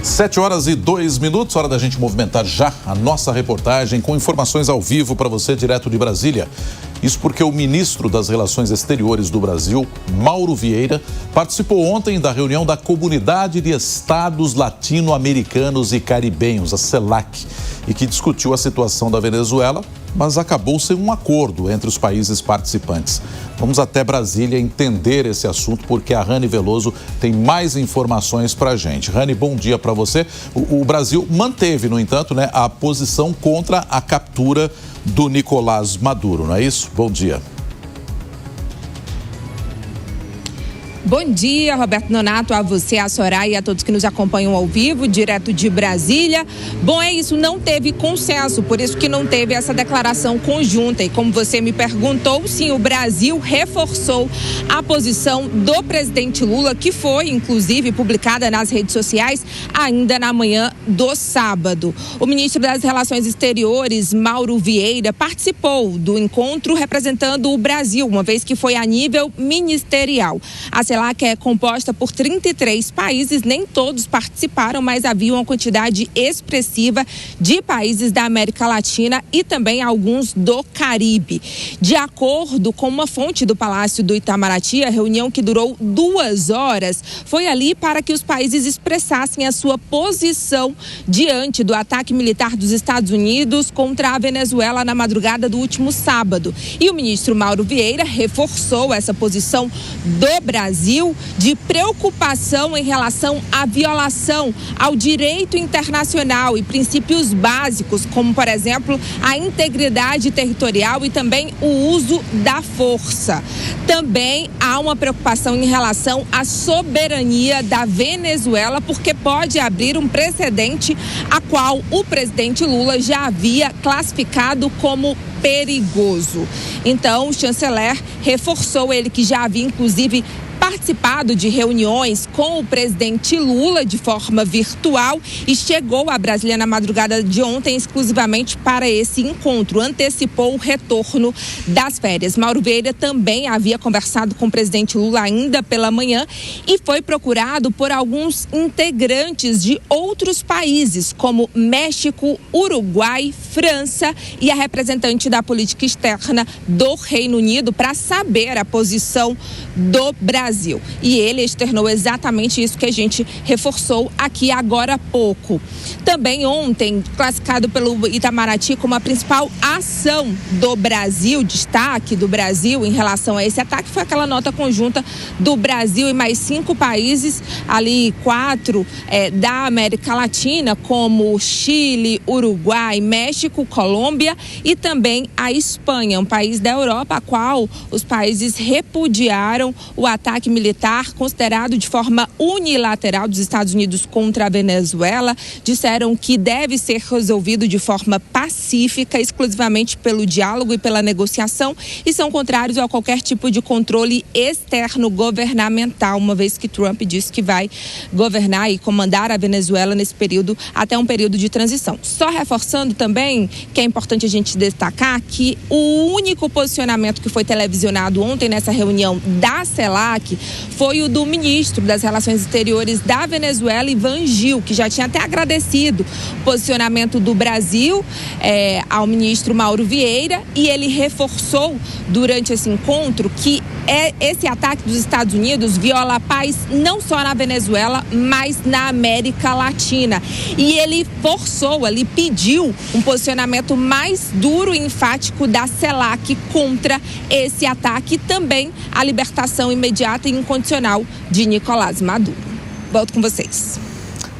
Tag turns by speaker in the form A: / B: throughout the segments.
A: 7h02, hora da gente movimentar já a nossa reportagem com informações ao vivo para você direto de Brasília. Isso porque o ministro das Relações Exteriores do Brasil, Mauro Vieira, participou ontem da reunião da Comunidade de Estados Latino-Americanos e Caribenhos, a CELAC, e que discutiu a situação da Venezuela, mas acabou sem um acordo entre os países participantes. Vamos até Brasília entender esse assunto, porque a Rani Veloso tem mais informações para a gente. Rani, bom dia para você. O Brasil manteve, no entanto, a posição contra a captura do Nicolás Maduro, não é isso? Bom dia.
B: Bom dia, Roberto Nonato, a você, a Soraya e a todos que nos acompanham ao vivo, direto de Brasília. Bom, é isso, não teve consenso, por isso que não teve essa declaração conjunta. E como você me perguntou, sim, o Brasil reforçou a posição do presidente Lula, que foi, inclusive, publicada nas redes sociais ainda na manhã do sábado. O ministro das Relações Exteriores, Mauro Vieira, participou do encontro representando o Brasil, uma vez que foi a nível ministerial. A CELAC é composta por 33 países, nem todos participaram, mas havia uma quantidade expressiva de países da América Latina e também alguns do Caribe. De acordo com uma fonte do Palácio do Itamaraty, a reunião, que durou 2 horas, foi ali para que os países expressassem a sua posição diante do ataque militar dos Estados Unidos contra a Venezuela na madrugada do último sábado. E o ministro Mauro Vieira reforçou essa posição do Brasil de preocupação em relação à violação ao direito internacional e princípios básicos, como, por exemplo, a integridade territorial e também o uso da força. Também há uma preocupação em relação à soberania da Venezuela, porque pode abrir um precedente a qual o presidente Lula já havia classificado como perigoso. Então, o chanceler reforçou, ele que já havia, inclusive, participado de reuniões com o presidente Lula de forma virtual e chegou a Brasília na madrugada de ontem exclusivamente para esse encontro. Antecipou o retorno das férias. Mauro Vieira também havia conversado com o presidente Lula ainda pela manhã e foi procurado por alguns integrantes de outros países, como México, Uruguai, França e a representante da política externa do Reino Unido, para saber a posição do Brasil. E ele externou exatamente isso que a gente reforçou aqui agora há pouco. Também ontem, classificado pelo Itamaraty como a principal ação do Brasil, destaque do Brasil em relação a esse ataque, foi aquela nota conjunta do Brasil e mais 5 países, ali 4 da América Latina, como Chile, Uruguai, México, Colômbia e também a Espanha, um país da Europa, a qual os países repudiaram o ataque militar considerado de forma unilateral dos Estados Unidos contra a Venezuela. Disseram que deve ser resolvido de forma pacífica, exclusivamente pelo diálogo e pela negociação, e são contrários a qualquer tipo de controle externo governamental, uma vez que Trump disse que vai governar e comandar a Venezuela nesse período, até um período de transição. Só reforçando também que é importante a gente destacar que o único posicionamento que foi televisionado ontem nessa reunião da CELAC foi o do ministro das Relações Exteriores da Venezuela, Ivan Gil, que já tinha até agradecido o posicionamento do Brasil ao ministro Mauro Vieira, e ele reforçou durante esse encontro que esse ataque dos Estados Unidos viola a paz não só na Venezuela, mas na América Latina. E ele forçou, ele pediu um posicionamento mais duro e enfático da CELAC contra esse ataque, e também a libertação imediata e incondicional de Nicolás Maduro. Volto com vocês.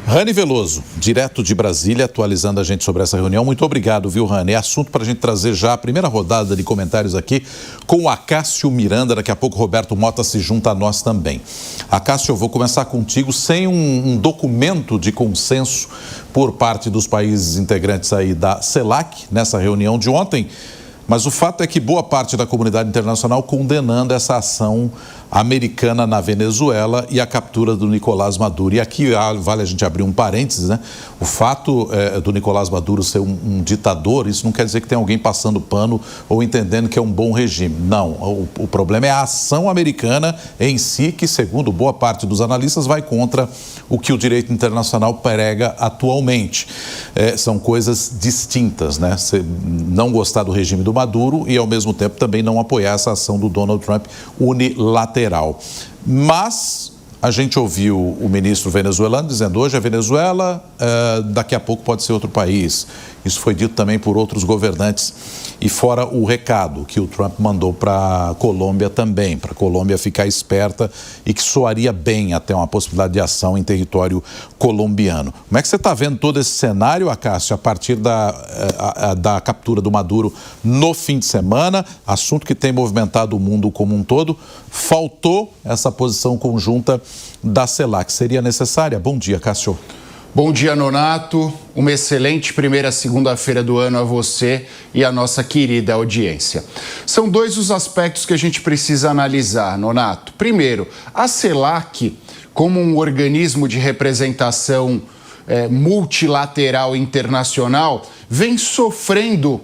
A: Rani Veloso, direto de Brasília, atualizando a gente sobre essa reunião. Muito obrigado, viu, Rani? É assunto para a gente trazer já a primeira rodada de comentários aqui com o Acácio Miranda. Daqui a pouco o Roberto Mota se junta a nós também. Acácio, eu vou começar contigo. Sem um documento de consenso por parte dos países integrantes aí da CELAC, nessa reunião de ontem, Mas o fato é que boa parte da comunidade internacional condenando essa ação americana na Venezuela e a captura do Nicolás Maduro. E aqui vale a gente abrir um parênteses, né? O fato do Nicolás Maduro ser um ditador, isso não quer dizer que tem alguém passando pano ou entendendo que é um bom regime. Não, o problema é a ação americana em si, que, segundo boa parte dos analistas, vai contra o que o direito internacional prega atualmente. São coisas distintas, né? Você não gostar do regime do Maduro e, ao mesmo tempo, também não apoiar essa ação do Donald Trump unilateral. Mas a gente ouviu o ministro venezuelano dizendo hoje a Venezuela, daqui a pouco pode ser outro país. Isso foi dito também por outros governantes. E fora o recado que o Trump mandou para a Colômbia também, para a Colômbia ficar esperta e que soaria bem até uma possibilidade de ação em território colombiano. Como é que você está vendo todo esse cenário, Acácio, a partir da captura do Maduro no fim de semana? Assunto que tem movimentado o mundo como um todo. Faltou essa posição conjunta da CELAC. Seria necessária? Bom dia, Cássio.
C: Bom dia, Nonato. Uma excelente primeira segunda-feira do ano a você e a nossa querida audiência. São dois os aspectos que a gente precisa analisar, Nonato. Primeiro, a CELAC, como um organismo de representação multilateral internacional, vem sofrendo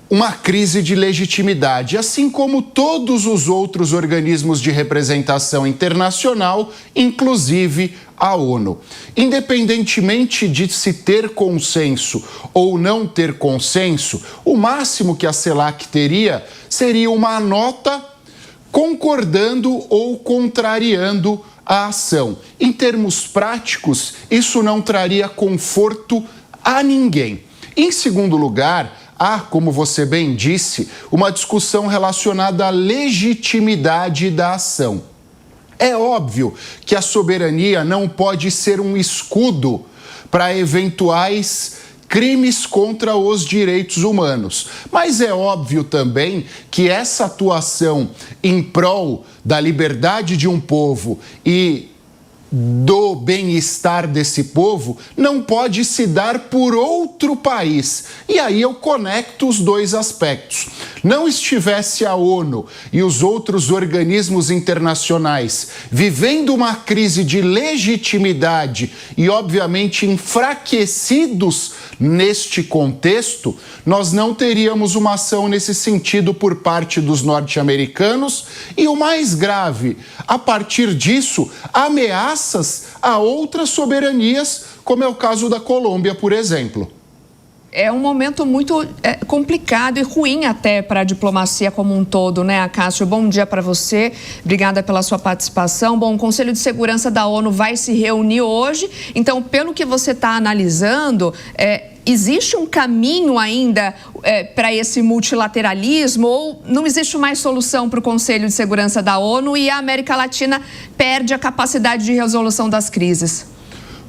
C: uma crise de legitimidade, assim como todos os outros organismos de representação internacional, inclusive a ONU. Independentemente de se ter consenso ou não ter consenso, o máximo que a CELAC teria seria uma nota concordando ou contrariando a ação. Em termos práticos, isso não traria conforto a ninguém. Em segundo lugar, há, como você bem disse, uma discussão relacionada à legitimidade da ação. É óbvio que a soberania não pode ser um escudo para eventuais crimes contra os direitos humanos. Mas é óbvio também que essa atuação em prol da liberdade de um povo e do bem-estar desse povo não pode se dar por outro país. E aí eu conecto os dois aspectos. Não estivesse a ONU e os outros organismos internacionais vivendo uma crise de legitimidade e, obviamente, enfraquecidos neste contexto, nós não teríamos uma ação nesse sentido por parte dos norte-americanos e, o mais grave, a partir disso, ameaças a outras soberanias, como é o caso da Colômbia, por exemplo.
B: É um momento muito complicado e ruim até para a diplomacia como um todo, né, Acácio? Bom dia para você, obrigada pela sua participação. Bom, o Conselho de Segurança da ONU vai se reunir hoje, então, pelo que você está analisando, existe um caminho ainda para esse multilateralismo ou não existe mais solução para o Conselho de Segurança da ONU e a América Latina perde a capacidade de resolução das crises?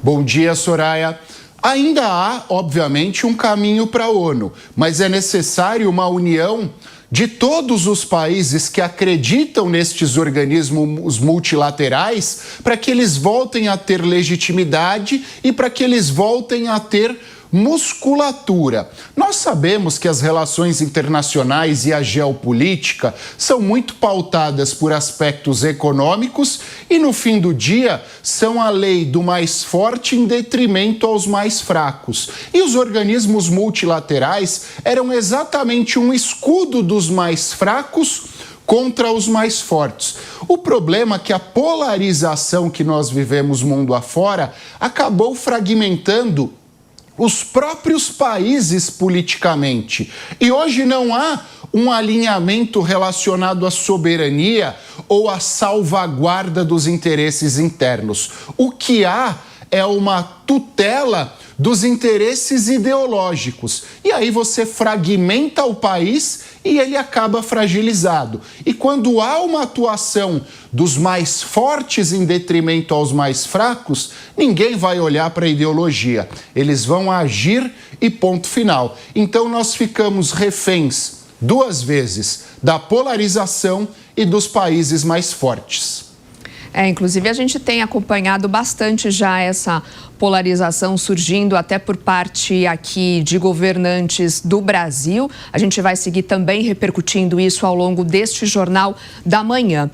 C: Bom dia, Soraya. Ainda há, obviamente, um caminho para a ONU, mas é necessário uma união de todos os países que acreditam nestes organismos multilaterais para que eles voltem a ter legitimidade e para que eles voltem a ter musculatura. Nós sabemos que as relações internacionais e a geopolítica são muito pautadas por aspectos econômicos e, no fim do dia, são a lei do mais forte em detrimento aos mais fracos. E os organismos multilaterais eram exatamente um escudo dos mais fracos contra os mais fortes. O problema é que a polarização que nós vivemos mundo afora acabou fragmentando os próprios países politicamente. E hoje não há um alinhamento relacionado à soberania ou à salvaguarda dos interesses internos. O que há é uma tutela dos interesses ideológicos. E aí você fragmenta o país e ele acaba fragilizado. E quando há uma atuação dos mais fortes em detrimento aos mais fracos, ninguém vai olhar para a ideologia. Eles vão agir e ponto final. Então nós ficamos reféns duas vezes da polarização e dos países mais fortes.
B: Inclusive a gente tem acompanhado bastante já essa polarização surgindo até por parte aqui de governantes do Brasil. A gente vai seguir também repercutindo isso ao longo deste Jornal da Manhã.